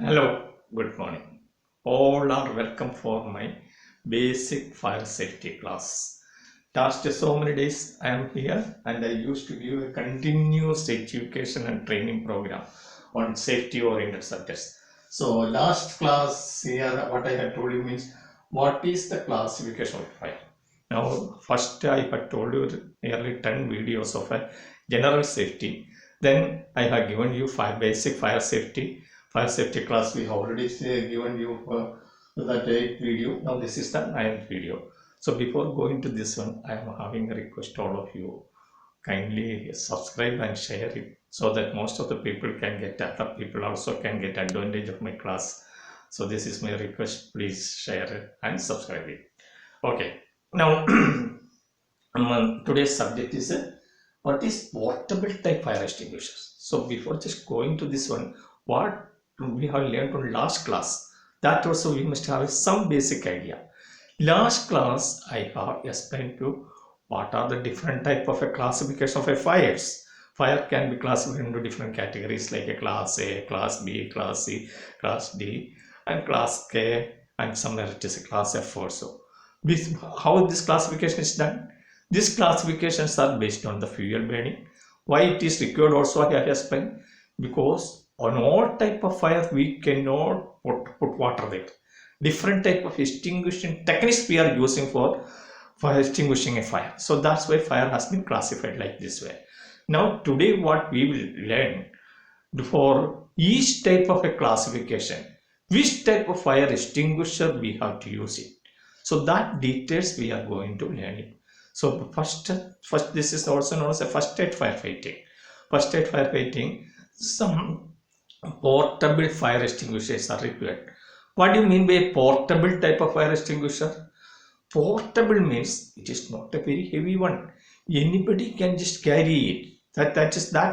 Hello, good morning. All are welcome for my basic fire safety class. Last so many days I am here and I used to give a continuous education and training program on safety oriented subjects. So last class here what I had told you means what is the classification of fire. Now first I had told you nearly 10 videos of a general safety. Then I have given you five basic fire safety class. We have already given you that 8th video. Now this is the 9th video. So before going to this one, I am having a request to all of you. Kindly subscribe and share it so that most of the people can get, other people also can get advantage of my class. So this is my request. Please share it and subscribe it. Okay. Now today's subject is what is portable type fire extinguishers. So before just going to this one, what we have learned from last class, that also we must have some basic idea. Last class I have explained to what are the different type of a classification of a fires. Fire can be classified into different categories like a class A, class B, class C, class D and class K, and somewhere it is a class F also. With how this classification is done? These classifications are based on the fuel burning. Why it is required also I have explained, because on all type of fire we cannot put water there. Different type of extinguishing techniques we are using for extinguishing a fire. So that's why fire has been classified like this way. Now today what we will learn, for each type of a classification, which type of fire extinguisher we have to use it. So that details we are going to learn it. So first this is also known as a first aid firefighting. First aid firefighting, some portable fire extinguishers are required. What do you mean by a portable type of fire extinguisher? Portable means it is not a very heavy one. Anybody can just carry it. That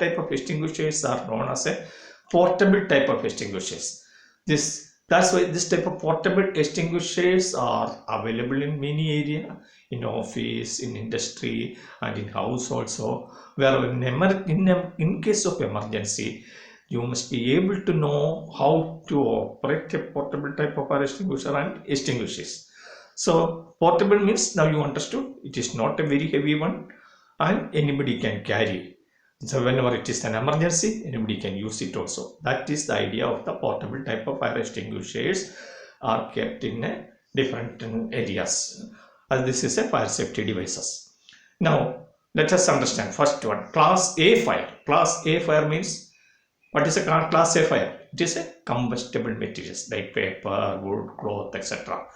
type of extinguishers are known as a portable type of extinguishers. That's why this type of portable extinguishers are available in many areas, in office, in industry, and in house also. Where in case of emergency, you must be able to know how to operate a portable type of fire extinguisher and extinguishers. So portable means, now you understood, it is not a very heavy one and anybody can carry. So whenever it is an emergency, anybody can use it also. That is the idea of the portable type of fire extinguishers are kept in different areas. As this is a fire safety devices. Now let us understand first one, class A fire. Class A fire means, what is a class A fire? It is a combustible materials like paper, wood, cloth, etc.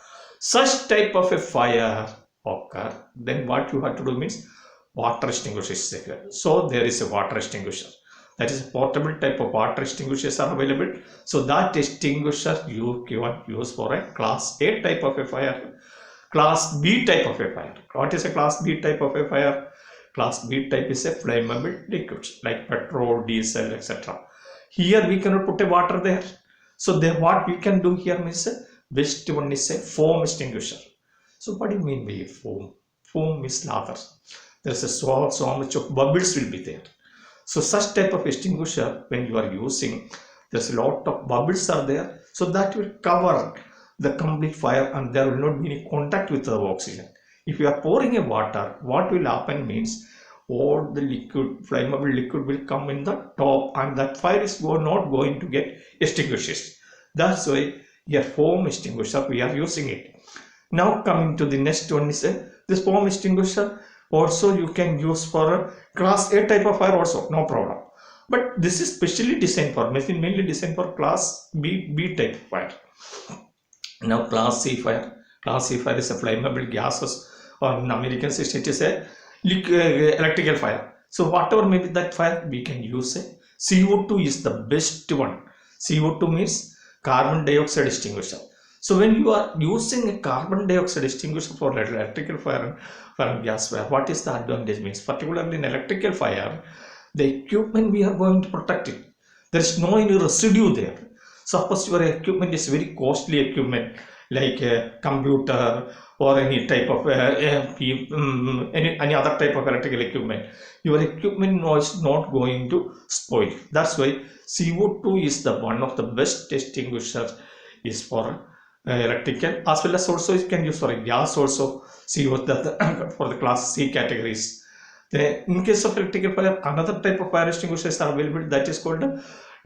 Such type of a fire occur, then what you have to do means water extinguisher is required. So there is a water extinguisher, that is a portable type of water extinguishers are available. So that extinguisher you can use for a class A type of a fire. Class B type of a fire. What is a class B type of a fire? Class B type is a flammable liquids like petrol, diesel, etc. Here we cannot put a water there. So there what we can do here means best one is a foam extinguisher. So what do you mean by a foam? Foam is lather. There's a so much of bubbles will be there. So such type of extinguisher when you are using, there's a lot of bubbles are there. So that will cover the complete fire and there will not be any contact with the oxygen. If you are pouring a water, what will happen means all the liquid, flammable liquid will come in the top and that fire is not going to get extinguished. That's why here foam extinguisher we are using it. Now coming to the next one is this foam extinguisher also you can use for a class A type of fire also, no problem. But this is specially designed for, mainly designed for class B type of fire. Now class C fire. Class C fire is a flammable gases, or in American system it is a electrical fire. So whatever may be that fire, we can use a CO2 is the best one. CO2 means carbon dioxide extinguisher. So when you are using a carbon dioxide extinguisher for electrical fire and gas fire, what is the advantage means? Particularly in electrical fire, the equipment we are going to protect it. There is no any residue there. Suppose your equipment is very costly equipment like a computer or any type of any other type of electrical equipment, your equipment is not going to spoil. That's why CO2 is the one of the best extinguishers is for electrical, as well as also you can use for gas also. CO for the class C categories. In case of electrical fire, another type of fire extinguishers are available, that is called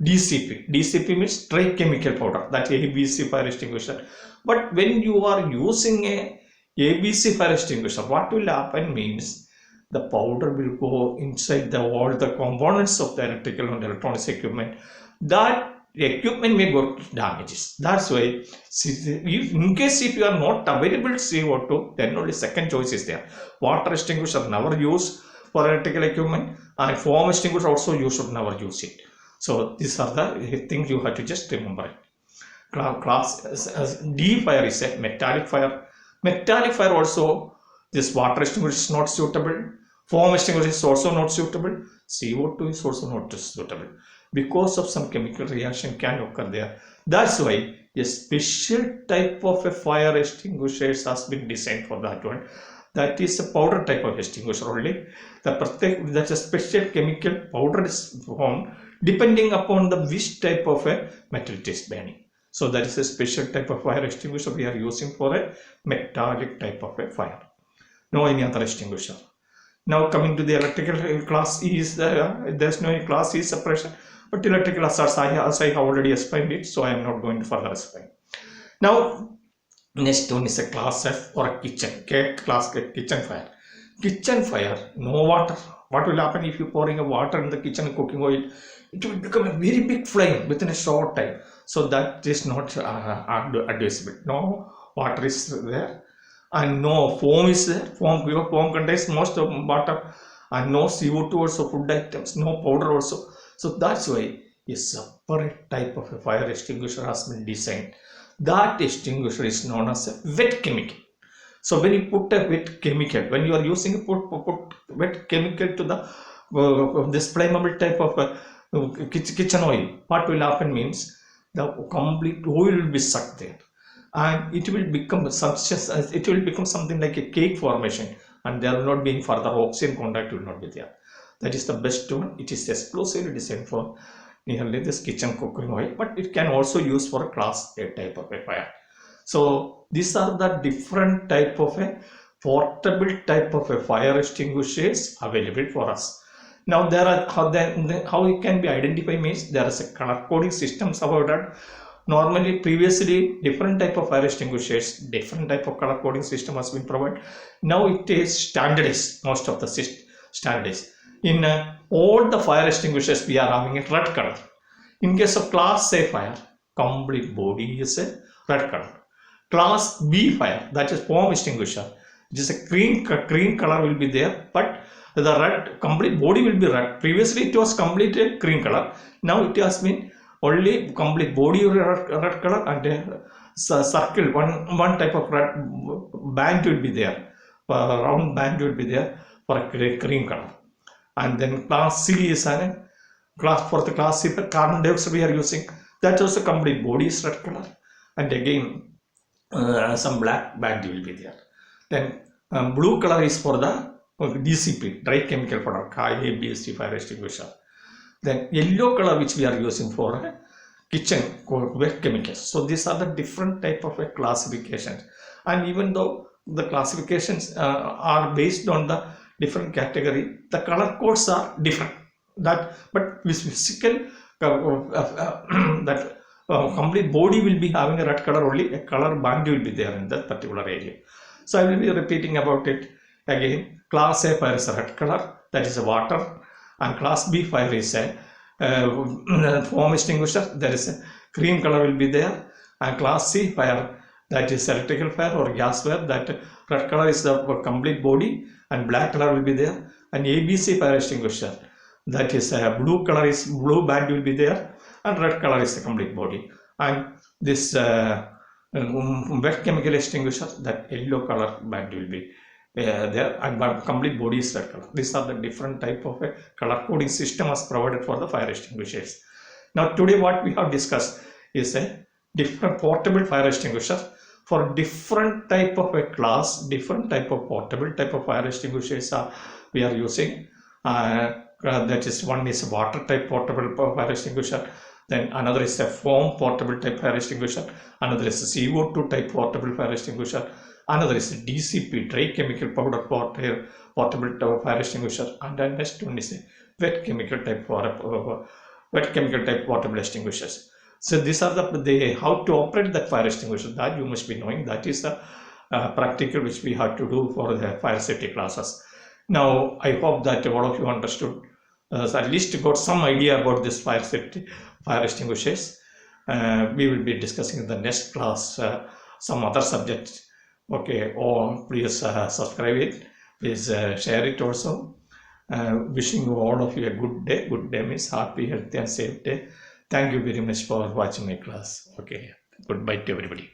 DCP. DCP means dry chemical powder, that ABC fire extinguisher. But when you are using a ABC fire extinguisher, what will happen means the powder will go inside all the components of the electrical and electronics equipment. That equipment may go damages. That's why, in case if you are not available CO2, then only second choice is there. Water extinguisher never use for electrical equipment, and foam extinguisher also you should never use it. So these are the things you have to just remember. Class D fire is a metallic fire. Metallic fire also, this water extinguisher is not suitable. Foam extinguisher is also not suitable. CO2 is also not suitable because of some chemical reaction can occur there. That's why a special type of a fire extinguisher has been designed for that one. That is a powder type of extinguisher only. That's a special chemical powder is formed depending upon the which type of a metal it is burning. So that is a special type of fire extinguisher we are using for a metallic type of a fire. No any other extinguisher. Now coming to the electrical class E is there's no class E separation, but electrical hazards as I have already explained it, so I am not going to further explain. Now next one is a class F or a kitchen, class kitchen fire. Kitchen fire, no water. What will happen if you pouring a water in the kitchen cooking oil? It will become a very big flame within a short time. So that is not advisable. No water is there, and no foam is there. Foam contains most of water, and no CO2 also, food items, no powder also. So that's why a separate type of a fire extinguisher has been designed. That extinguisher is known as a wet chemical. So when you put a wet chemical, when you are using put wet chemical to the this flammable type of kitchen oil, what will happen means the complete oil will be sucked there, and it will become substance. It will become something like a cake formation, and there will not be any further oxygen contact will not be there. That is the best one. It is explosively designed for nearly this kitchen cooking oil, but it can also use for a class A type of a fire. So these are the different type of a portable type of a fire extinguishers available for us. Now there are how it can be identified means there is a color coding systems about that. Normally previously different type of fire extinguishers, different type of color coding system has been provided. Now it is standardized, most of the standardized. In all the fire extinguishers we are having a red color. In case of class A fire, complete body is a red color. Class B fire, that is foam extinguisher, it is a green color will be there, but the red complete body will be red. Previously it was completely green color. Now it has been only complete body red color, and a circle one type of red band will be there, round band will be there for a green color. And then class C is a class for the class C for carbon dioxide we are using, that also complete body is red color, and again some black band will be there. Then blue color is for the DCP, dry chemical powder, ABC fire extinguisher. Then yellow color which we are using for kitchen wet chemicals. So these are the different type of classifications, and even though the classifications are based on the different category, the color codes are different. But physical that complete body will be having a red color only, a color band will be there in that particular area. So I will be repeating about it again. Class A fire is a red color, that is a water, and class B fire is a foam extinguisher, there is a green color will be there, and class C fire, that is electrical fire or gas fire, that red color is the complete body and black color will be there, and ABC fire extinguisher, that is blue color is blue band will be there, and red color is the complete body, and this wet chemical extinguisher, that yellow color band will be there, and complete body is red color. These are the different type of a color coding system as provided for the fire extinguishers. Now today what we have discussed is a different portable fire extinguisher. For different type of a class, different type of portable type of fire extinguishers we are using. That is, one is water type portable fire extinguisher, then another is a foam portable type fire extinguisher, another is a CO2 type portable fire extinguisher, another is a DCP, dry chemical powder portable type fire extinguisher, and then next one is a wet chemical type portable extinguishers. So these are the how to operate that fire extinguisher, that you must be knowing. That is the practical which we have to do for the fire safety classes. Now I hope that all of you understood, at least got some idea about this fire safety, fire extinguishers. We will be discussing in the next class some other subjects. Okay, or please subscribe it, please share it also. Wishing you all of you a good day. Good day means happy, healthy and safe day. Thank you very much for watching my class. Okay, goodbye to everybody.